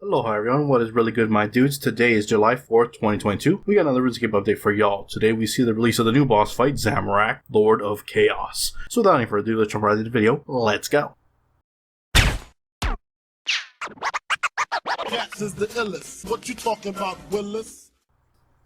Aloha everyone, what is really good my dudes? Today is July 4th, 2022. We got another RuneScape update for y'all. Today we see the release of the new boss fight, Zamorak, Lord of Chaos. So without any further ado, let's jump right into the video. Let's go! Cats is the illest. What you talking about, Willis?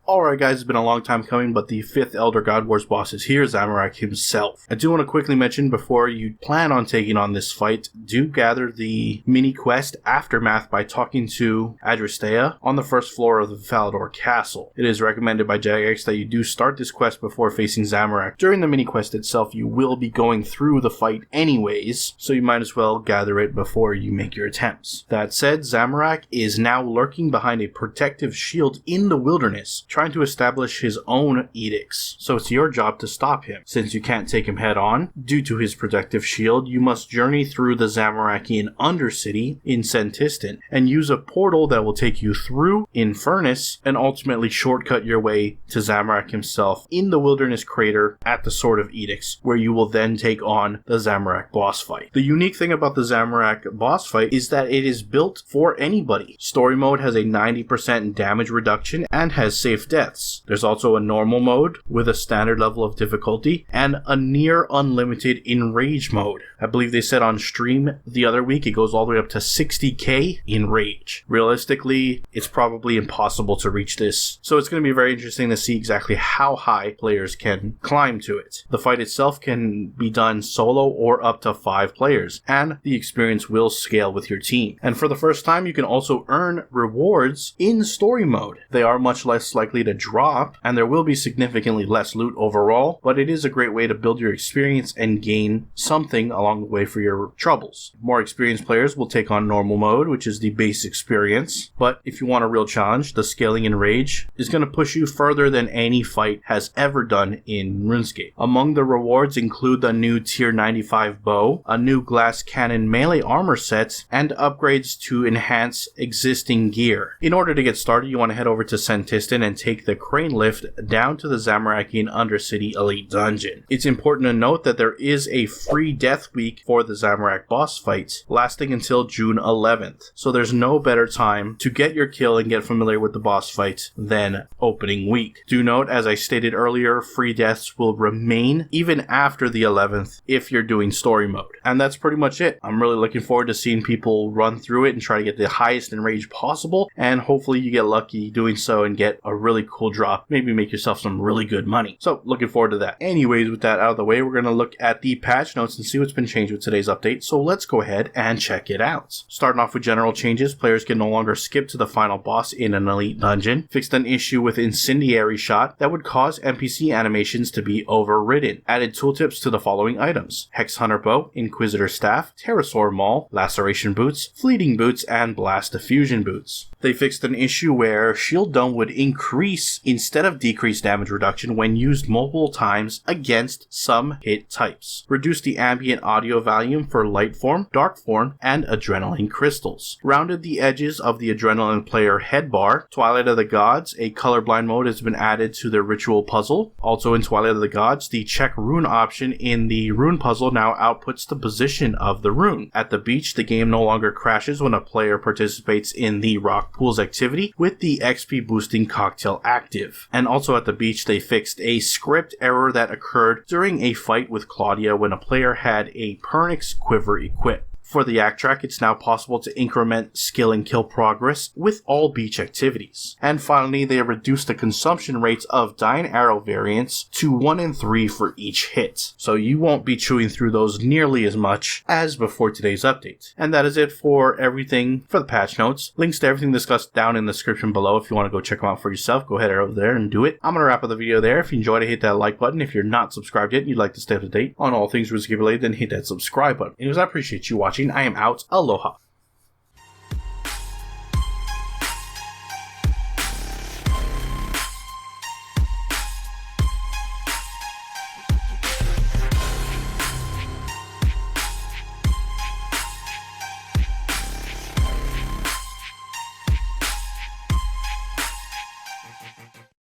Alright guys, it's been a long time coming, but the 5th Elder God Wars boss is here, Zamorak himself. I do want to quickly mention, before you plan on taking on this fight, do gather the mini quest Aftermath by talking to Adristea on the first floor of the Falador Castle. It is recommended by Jagex that you do start this quest before facing Zamorak. During the mini quest itself, you will be going through the fight anyways, so you might as well gather it before you make your attempts. That said, Zamorak is now lurking behind a protective shield in the wilderness, trying to establish his own edicts, so it's your job to stop him. Since you can't take him head on, due to his protective shield, you must journey through the Zamorakian Undercity in Senntisten, and use a portal that will take you through Infernus, and ultimately shortcut your way to Zamorak himself in the Wilderness Crater at the Sword of Edicts, where you will then take on the Zamorak boss fight. The unique thing about the Zamorak boss fight is that it is built for anybody. Story mode has a 90% damage reduction and has safe deaths. There's also a normal mode with a standard level of difficulty and a near unlimited enrage mode. I believe they said on stream the other week it goes all the way up to 60k enrage. Realistically, it's probably impossible to reach this, so it's going to be very interesting to see exactly how high players can climb to it. The fight itself can be done solo or up to 5 players, and the experience will scale with your team. And for the first time, you can also earn rewards in story mode. They are much less likely to drop, and there will be significantly less loot overall, but it is a great way to build your experience and gain something along the way for your troubles. More experienced players will take on normal mode, which is the base experience, but if you want a real challenge, the scaling in Rage is going to push you further than any fight has ever done in RuneScape. Among the rewards include the new tier 95 bow, a new glass cannon melee armor set, and upgrades to enhance existing gear. In order to get started, you want to head over to Senntisten and take the crane lift down to the Zamorakian Undercity Elite Dungeon. It's important to note that there is a free death week for the Zamorak boss fight, lasting until June 11th, so there's no better time to get your kill and get familiar with the boss fight than opening week. Do note, as I stated earlier, free deaths will remain even after the 11th if you're doing story mode. And that's pretty much it. I'm really looking forward to seeing people run through it and try to get the highest enrage possible, and hopefully you get lucky doing so and get a really cool drop, maybe make yourself some really good money. So looking forward to that. Anyways, with that out of the way, we're going to look at the patch notes and see what's been changed with today's update, so let's go ahead and check it out. Starting off with general changes, players can no longer skip to the final boss in an elite dungeon, fixed an issue with incendiary shot that would cause NPC animations to be overridden, added tooltips to the following items: Hex Hunter Bow, Inquisitor Staff, Pterosaur Maul, Laceration Boots, Fleeting Boots, and Blast Diffusion Boots. They fixed an issue where Shield Dome would increase instead of decrease damage reduction when used multiple times against some hit types. Reduced the ambient audio volume for Light Form, Dark Form, and Adrenaline Crystals. Rounded the edges of the Adrenaline player head bar. Twilight of the Gods, a colorblind mode has been added to the ritual puzzle. Also in Twilight of the Gods, the check rune option in the rune puzzle now outputs the position of the rune. At the beach, the game no longer crashes when a player participates in the rock pool's activity with the XP boosting cocktail active. And also at the beach, they fixed a script error that occurred during a fight with Claudia when a player had a Pernix quiver equipped. For the act track, it's now possible to increment skill and kill progress with all beach activities. And finally, they reduced the consumption rates of Dying Arrow variants to 1 and 3 for each hit, so you won't be chewing through those nearly as much as before today's update. And that is it for everything for the patch notes. Links to everything discussed down in the description below. If you want to go check them out for yourself, go ahead over there and do it. I'm going to wrap up the video there. If you enjoyed it, hit that like button. If you're not subscribed yet and you'd like to stay up to date on all things RuneScape related, then hit that subscribe button. Anyways, I appreciate you watching. I am out. Aloha.